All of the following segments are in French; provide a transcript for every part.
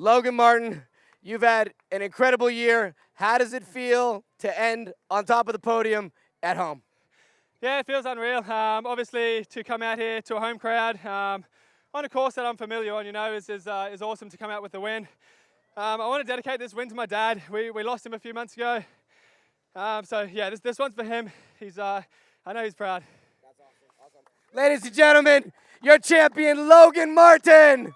Logan Martin, you've had an incredible year. How does it feel to end on top of the podium at home? Yeah, it feels unreal. Obviously, to come out here to a home crowd on a course that I'm familiar on, is awesome to come out with the win. I want to dedicate this win to my dad. We lost him a few months ago. So yeah, this one's for him. I know he's proud. That's awesome. Ladies and gentlemen, your champion, Logan Martin.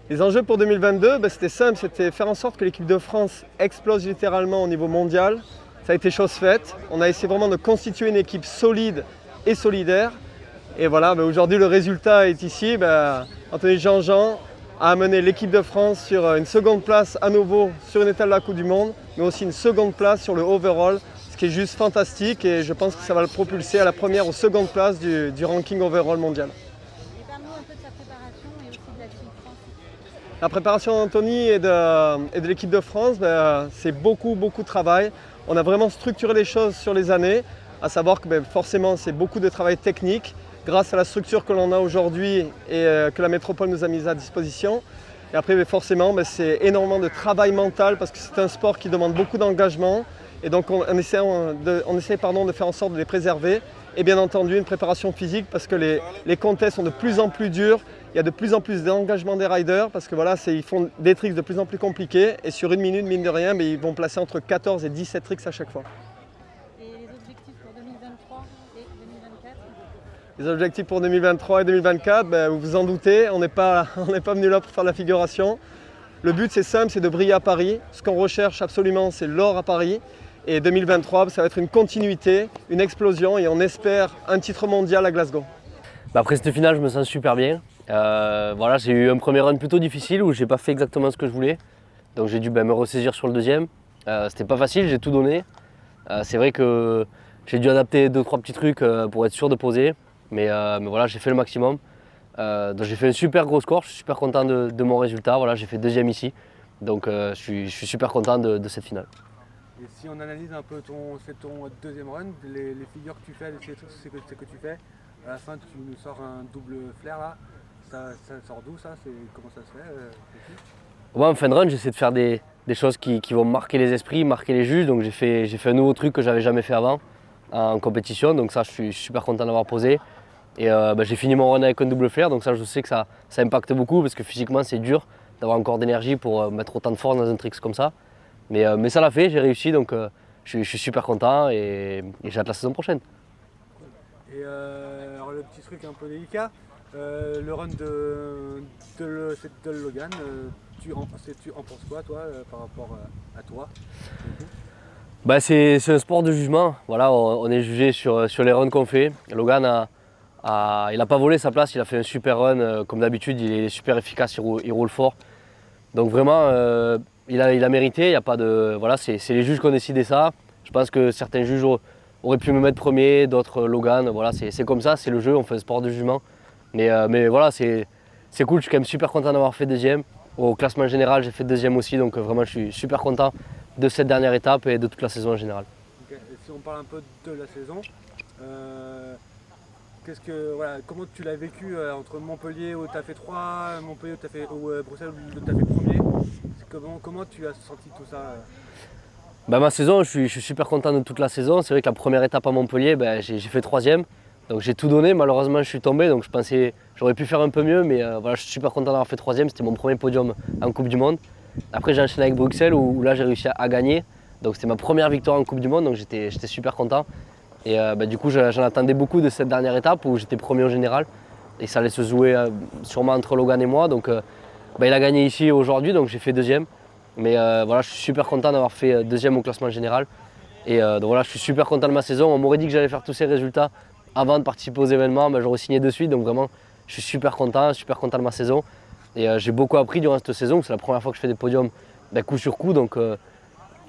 Les enjeux pour 2022, c'était simple, c'était faire en sorte que l'équipe de France explose littéralement au niveau mondial. Ça a été chose faite. On a essayé vraiment de constituer une équipe solide et solidaire. Et voilà, aujourd'hui le résultat est ici. Anthony Jean-Jean a amené l'équipe de France sur une seconde place à nouveau sur une étape de la Coupe du Monde, mais aussi une seconde place sur le overall, ce qui est juste fantastique et je pense que ça va le propulser à la première ou seconde place du ranking overall mondial. La préparation d'Anthony et de l'équipe de France, c'est beaucoup de travail. On a vraiment structuré les choses sur les années, à savoir que forcément c'est beaucoup de travail technique grâce à la structure que l'on a aujourd'hui et que la métropole nous a mise à disposition. Et après forcément c'est énormément de travail mental parce que c'est un sport qui demande beaucoup d'engagement et donc on essaie de faire en sorte de les préserver. Et bien entendu une préparation physique parce que les contests sont de plus en plus durs. Il y a de plus en plus d'engagement des riders parce que voilà, ils font des tricks de plus en plus compliqués et sur une minute, mine de rien, ils vont placer entre 14 et 17 tricks à chaque fois. Et les objectifs pour 2023 et 2024? Les objectifs pour 2023 et 2024, vous vous en doutez, on n'est pas venu là pour faire la figuration. Le but c'est simple, c'est de briller à Paris. Ce qu'on recherche absolument, c'est l'or à Paris. Et 2023, ça va être une continuité, une explosion et on espère un titre mondial à Glasgow. Après cette finale, je me sens super bien. Voilà, j'ai eu un premier run plutôt difficile où j'ai pas fait exactement ce que je voulais. Donc j'ai dû me ressaisir sur le deuxième. C'était pas facile, j'ai tout donné. C'est vrai que j'ai dû adapter 2-3 petits trucs pour être sûr de poser. Mais voilà, j'ai fait le maximum. Donc j'ai fait un super gros score, je suis super content de mon résultat. Voilà, j'ai fait deuxième ici. Donc je suis super content de cette finale. Et si on analyse un peu ton deuxième run, les figures que tu fais, les trucs que tu fais, à la fin tu nous sors un double flair là, ça sort d'où ça? Comment ça se fait En fin de run, j'essaie de faire des choses qui vont marquer les esprits, marquer les juges. Donc j'ai fait un nouveau truc que j'avais jamais fait avant en compétition. Donc ça, je suis super content d'avoir posé. Et j'ai fini mon run avec un double flair. Donc ça, je sais que ça impacte beaucoup parce que physiquement, c'est dur d'avoir encore d'énergie pour mettre autant de force dans un trick comme ça. Mais ça l'a fait, j'ai réussi. Donc je suis super content et j'ai hâte la saison prochaine. Et alors le petit truc un peu délicat, le run de Logan, tu en penses quoi toi par rapport à toi? C'est un sport de jugement. Voilà, on est jugé sur les runs qu'on fait. Logan il n'a pas volé sa place, il a fait un super run comme d'habitude, il est super efficace, il roule fort. Donc vraiment, il a mérité, y a pas de, voilà, c'est les juges qui ont décidé ça. Je pense que certains juges auraient pu me mettre premier, d'autres Logan, voilà, c'est comme ça, c'est le jeu, on fait un sport de jugement. Mais voilà, c'est cool, je suis quand même super content d'avoir fait deuxième. Au classement général, j'ai fait deuxième aussi, donc vraiment je suis super content de cette dernière étape et de toute la saison en général. Ok. Et si on parle un peu de la saison, comment tu l'as vécu entre Montpellier où tu as fait 3, Montpellier où tu as fait, ou Bruxelles où tu as fait premier? Comment tu as senti tout ça Bah, ma saison, je suis super content de toute la saison. C'est vrai que la première étape à Montpellier, j'ai fait troisième. Donc j'ai tout donné, malheureusement je suis tombé, donc je pensais j'aurais pu faire un peu mieux, mais voilà, je suis super content d'avoir fait troisième, c'était mon premier podium en Coupe du Monde. Après j'ai enchaîné avec Bruxelles où là j'ai réussi à gagner, donc c'était ma première victoire en Coupe du Monde, donc j'étais super content. Et du coup j'en attendais beaucoup de cette dernière étape où j'étais premier au général, et ça allait se jouer sûrement entre Logan et moi, donc il a gagné ici aujourd'hui, donc j'ai fait deuxième. Mais voilà, je suis super content d'avoir fait deuxième au classement général. Et donc voilà, je suis super content de ma saison. On m'aurait dit que j'allais faire tous ces résultats avant de participer aux événements, j'aurais signé de suite. Donc vraiment, je suis super content de ma saison. Et j'ai beaucoup appris durant cette saison. C'est la première fois que je fais des podiums coup sur coup. Donc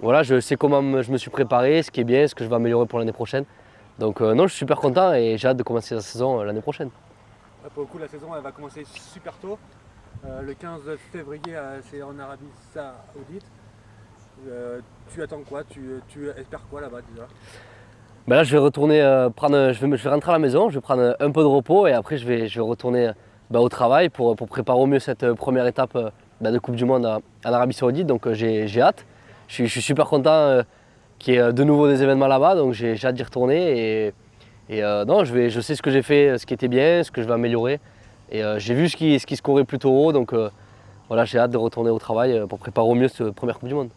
voilà, je sais comment je me suis préparé, ce qui est bien, ce que je vais améliorer pour l'année prochaine. Donc non, je suis super content et j'ai hâte de commencer la saison l'année prochaine. Pour le coup, la saison elle va commencer super tôt. Le 15 février, c'est en Arabie Saoudite. Tu attends quoi? Tu espères quoi là-bas déjà? Là, je vais retourner je vais rentrer à la maison, je vais prendre un peu de repos et après je vais retourner au travail pour préparer au mieux cette première étape de Coupe du Monde en Arabie Saoudite. Donc j'ai hâte. Je suis super content qu'il y ait de nouveau des événements là-bas, donc j'ai hâte d'y retourner. Non, je sais ce que j'ai fait, ce qui était bien, ce que je vais améliorer. Et j'ai vu ce qui scorait plutôt haut, donc voilà, j'ai hâte de retourner au travail pour préparer au mieux cette première Coupe du Monde.